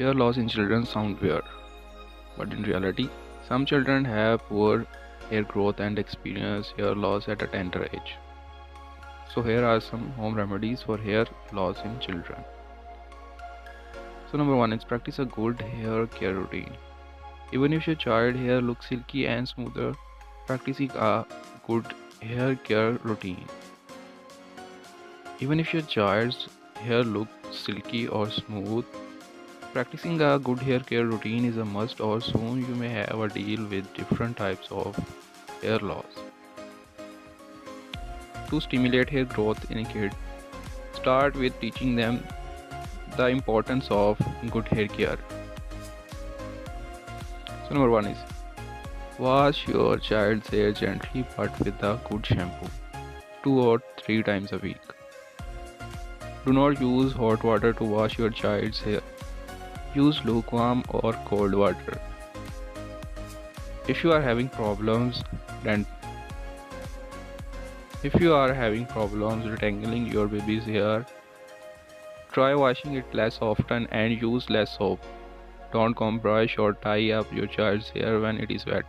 Hair loss in children sound weird, but in reality, some children have poor hair growth and experience hair loss at a tender age. So here are some home remedies for hair loss in children. So number 1 is practice a good hair care routine. Even if your child hair looks silky and smoother, practicing a good hair care routine. Even if your child's hair looks silky or smooth, practicing a good hair care routine is a must, or soon you may have a deal with different types of hair loss. To stimulate hair growth in a kid, start with teaching them the importance of good hair care. So number 1 is wash your child's hair gently but with a good shampoo 2 or 3 times a week. Do not use hot water to wash your child's hair. Use lukewarm or cold water. If you are having problems detangling your baby's hair, try washing it less often and use less soap. Don't comb, brush or tie up your child's hair when it is wet.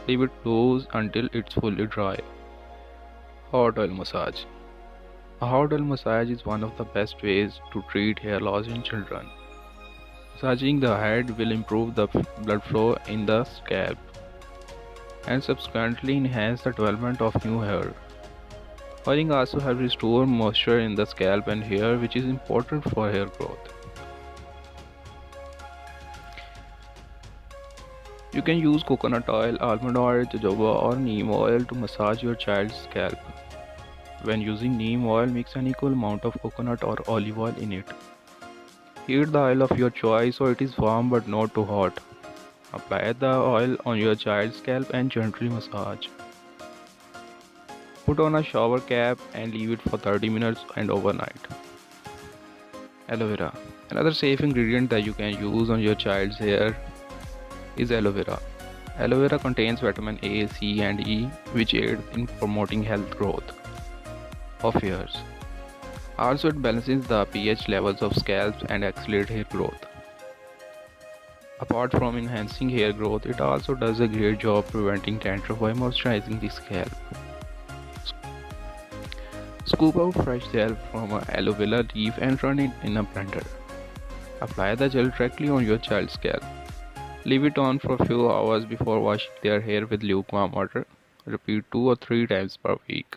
Leave it loose until it's fully dry. Hot oil massage. A hot oil massage is one of the best ways to treat hair loss in children. Massaging the head will improve the blood flow in the scalp and subsequently enhance the development of new hair. Oiling also helps restore moisture in the scalp and hair, which is important for hair growth. You can use coconut oil, almond oil, jojoba or neem oil to massage your child's scalp. When using neem oil, mix an equal amount of coconut or olive oil in it. Heat the oil of your choice so it is warm but not too hot. Apply the oil on your child's scalp and gently massage. Put on a shower cap and leave it for 30 minutes and overnight. Aloe vera. Another safe ingredient that you can use on your child's hair is aloe vera. Aloe vera contains vitamin A, C and E, which aid in promoting health growth of hairs. Also, it balances the pH levels of scalps and accelerates hair growth. Apart from enhancing hair growth, it also does a great job preventing dandruff by moisturizing the scalp. Scoop out fresh gel from an aloe vera leaf and run it in a blender. Apply the gel directly on your child's scalp. Leave it on for a few hours before washing their hair with lukewarm water. Repeat 2 or 3 times per week.